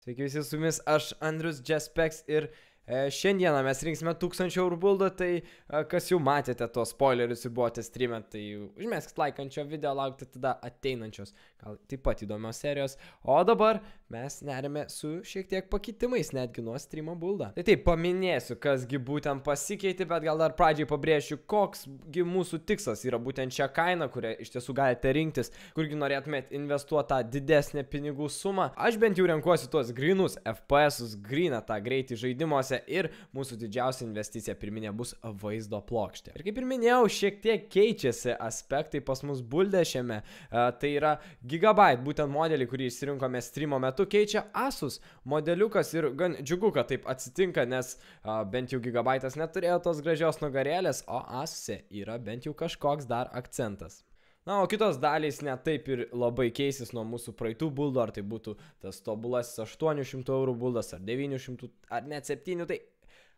Sveiki visi, su jumis aš Andrius Jaspeks ir šiandieną mes rinksime 1000 eurų buldą, tai kas jau matėte tos spoilerius ir buvote streame, tai užmeskit laikančio video, laukite tada ateinančios, gal taip pat įdomios serijos, o dabar mes nerime su šiek tiek pakitimais netgi nuo streamo buldą. Tai taip, paminėsiu, kasgi būtent pasikeitė, bet gal dar pradžiai pabrėšiu, koksgi mūsų tikslas yra būtent šią kainą, kurią iš tiesų galite rinktis, kurgi norėtumėt investuoti tą didesnę pinigų sumą. Aš bent jau renkuosi tuos grynus FPS-us, gryną tą greitį žaidimuose ir mūsų didžiausia investicija pirminė bus vaizdo plokštė. Ir kaip ir minėjau, šiek tiek keičiasi aspektai pas mus bulde šiame, tai yra Gigabyte, būtent modelį, kurį išsirinkome streamo metu, keičia Asus modeliukas ir gan džiugu, kad taip atsitinka, nes bent jau Gigabyte'as neturėjo tos gražios nugarėlės, o Asus'e yra bent jau kažkoks dar akcentas. Na, o kitos dalys net taip ir labai keisis nuo mūsų praeitų buldų, ar tai būtų tas tobulasis 800 eurų buldas, ar 900, ar net 7, tai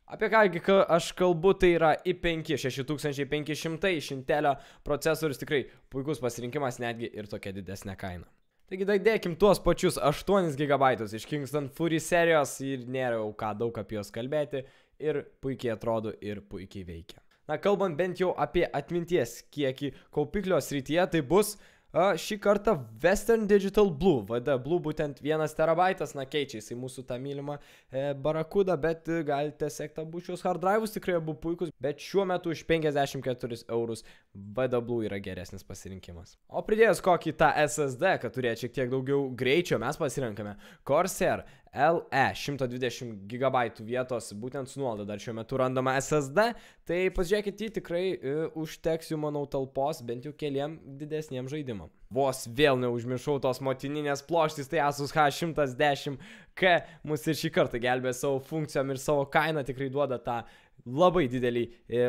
apie kągi aš kalbu, tai yra i5 6500 iš Intelio procesorius, tikrai puikus pasirinkimas, netgi ir tokia didesnė kaina. Taigi dėkim tuos pačius 8 GB iš Kingston Fury serijos ir nėra jau ką daug apie juos kalbėti ir puikiai atrodo ir puikiai veikia. Na, kalbant bent jau apie atminties kiekį kaupiklio srityje, tai bus šį kartą Western Digital Blue, VD Blue būtent 1 terabaitas, na keičia jisai mūsų tą mylimą barakudą, bet galite sekti abu šios hard drive'us, tikrai abu puikus, bet šiuo metu už 54 eurus VD Blue yra geresnis pasirinkimas. O pridėjus kokį tą SSD, kad turėtų šiek tiek daugiau greičio, mes pasirenkame Corsair LE 120 GB vietos, būtent su nuolaida dar šiuo metu randama SSD, tai pasižiūrėkit, jį tikrai užteks jų, manau, talpos bent jau keliem didesniem žaidimam. Vos vėl neužmiršau tos motininės plokštės, tai Asus H110K mus ir šį kartą gelbė savo funkcijom ir savo kainą, tikrai duoda tą labai didelį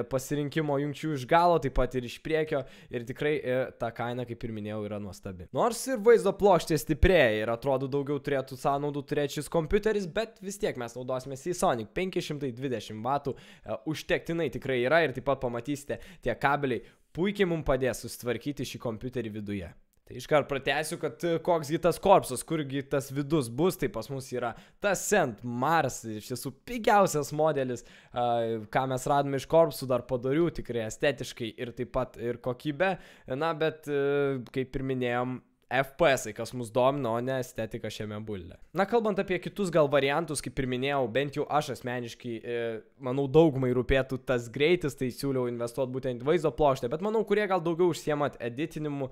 pasirinkimo jungčių iš galo, taip pat ir iš priekio, ir tikrai ta kaina, kaip ir minėjau, yra nuostabi. Nors ir vaizdo plokštė stiprėja ir atrodo daugiau turėtų sąnaudų turėti šis kompiuteris, bet vis tiek mes naudosime Seasonic 520 W, užtektinai tikrai yra ir taip pat pamatysite, tie kabeliai puikiai mums padės susitvarkyti šį kompiuterį viduje. Tai iškart pratęsiu, kad koksgi tas korpusas, kurgi tas vidus bus, tai pas mus yra tas Ascent Mars, iš tiesų pigiausias modelis, ką mes radome iš korpusų, dar padorių, tikrai estetiškai ir taip pat ir kokybė, na, bet kaip ir minėjom, FPS-ai, kas mus domina, o ne estetika šiame bulde. Na, kalbant apie kitus gal variantus, kaip ir minėjau, bent jau aš asmeniškai, manau, daugumai rūpėtų tas greitis, tai siūliau investuoti būtent vaizdo plokštę, bet manau, kurie gal daugiau užsiemat editinimu,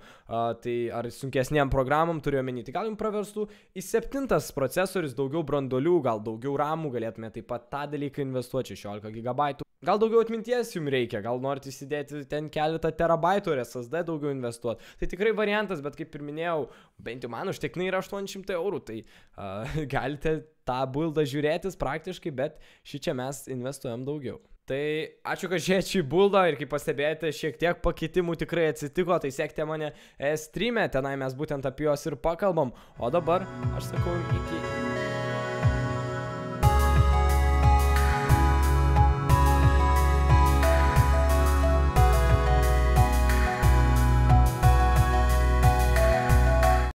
tai ar sunkesniem programom turiu omeny, tai gal jums praverstų į 7 procesorius, daugiau branduolių, gal daugiau ramų, galėtume taip pat tą dalyką investuoti 16 GB. Gal daugiau atminties jums reikia, gal norite įsidėti ten keletą terabaitų ir SSD daugiau investuoti. Tai tikrai variantas, bet kaip ir minėjau, bent jau man užtektinai yra 800 eurų, tai galite tą buldą žiūrėtis praktiškai, bet šį čia mes investuojam daugiau. Tai ačiū, kad žiūrėjote šį buldą ir kaip pastebėjote, šiek tiek pakeitimų tikrai atsitiko, tai sekite mane streame, tenai mes būtent apie juos ir pakalbam, o dabar aš sakau iki.